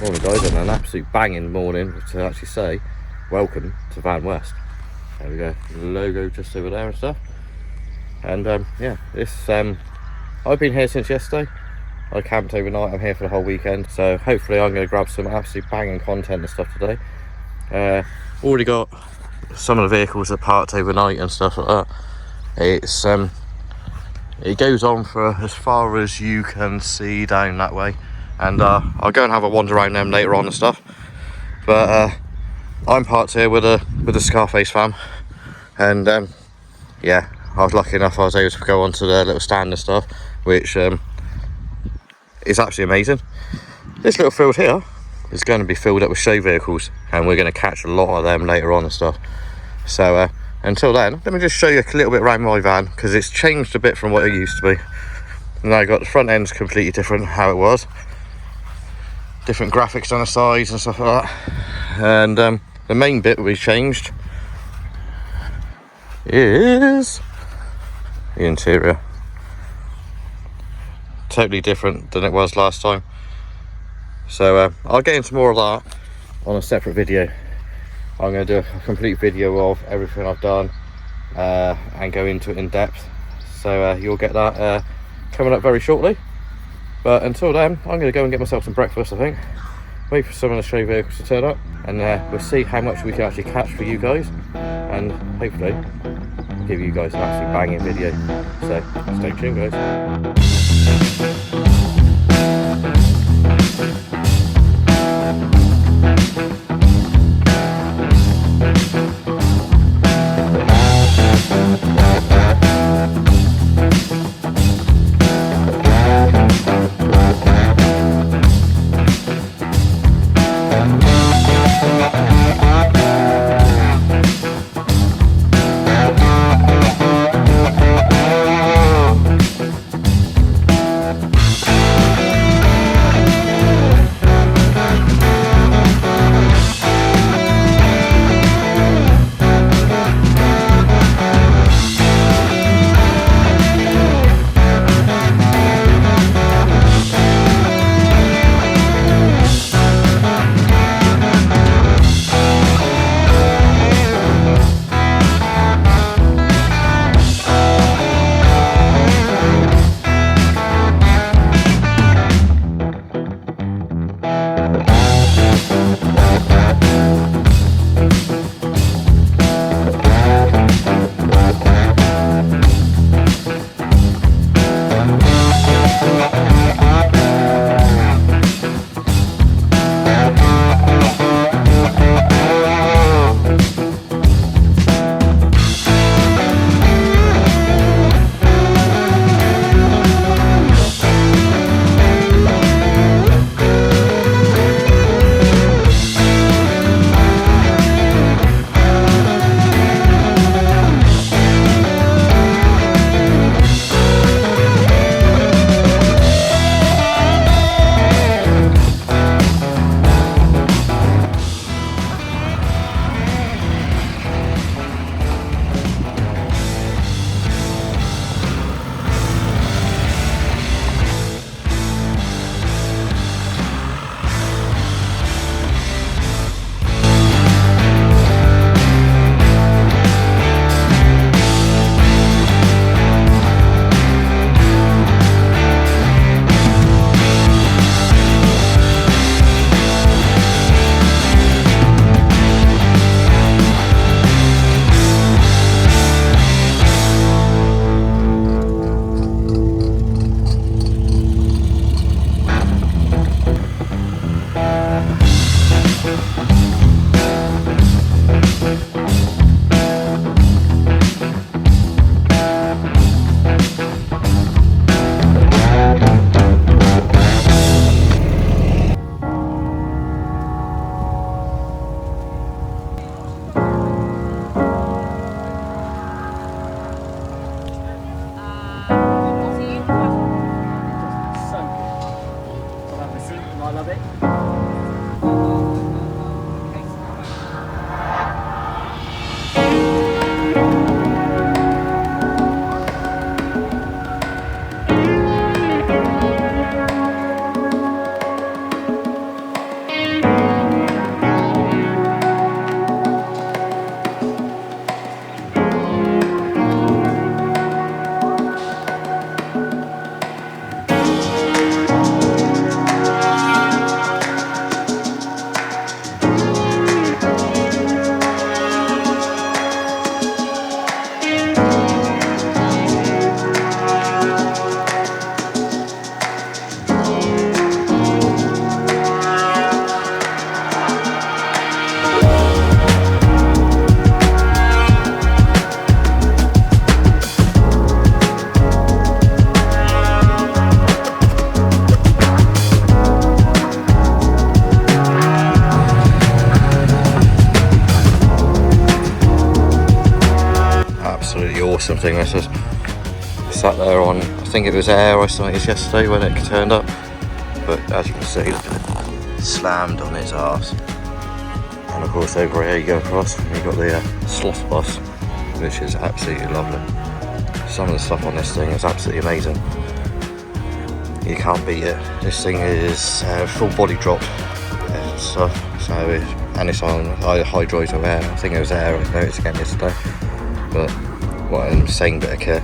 Morning guys, and an absolute banging morning to actually say welcome to Vanwest. There we go, the logo just over there and stuff. And yeah, this I've been here since yesterday. I camped overnight, I'm here for the whole weekend, so hopefully I'm going to grab some absolute banging content and stuff today. Already got some of the vehicles that parked overnight and stuff like that. It's it goes on for as far as you can see down that way, and I'll go and have a wander around them later on and stuff. But I'm parked here with the Scarface fam, and yeah, I was lucky enough I was able to go onto their little stand and stuff, which is absolutely amazing. This little field here is going to be filled up with show vehicles, and we're going to catch a lot of them later on and stuff. So until then, let me just show you a little bit around my van, because it's changed a bit from what it used to be. Now got the front end's completely different how it was, different graphics on the sides and stuff like that. And the main bit we changed is the interior. Totally different than it was last time. So I'll get into more of that on a separate video. I'm going to do a complete video of everything I've done and go into it in depth. So you'll get that coming up very shortly. But until then, I'm going to go and get myself some breakfast, I think. Wait for some of the show vehicles to turn up, and we'll see how much we can actually catch for you guys, and hopefully give you guys an absolute banging video. So stay tuned, guys. everything. This is sat there on, I think it was air isolators yesterday when it turned up, but as you can see, look at it, slammed on its arse. And of course over here you go across and you've got the sloth bus, which is absolutely lovely. Some of the stuff on this thing is absolutely amazing. You can't beat it. This thing is full body drop and stuff, and it's on hydroid air. I think it was air, I noticed again yesterday, but what an insane bit of kit.